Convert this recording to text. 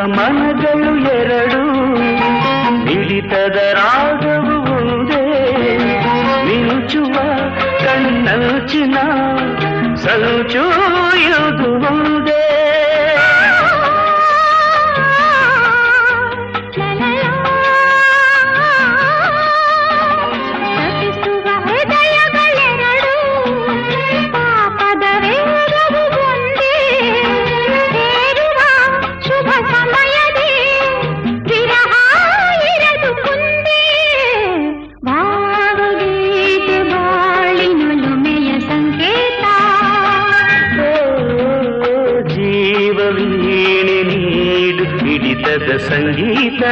ಮನಗಳು ಎರಡು ಮಿಡಿತದ ರಾಗವು ಒಂದೇ ಮಿಂಚುವ ಕಣ್ಣಂಚಿನ ಸಂಚು ಇದು ಒಂದೇ ಸಂಗೀತ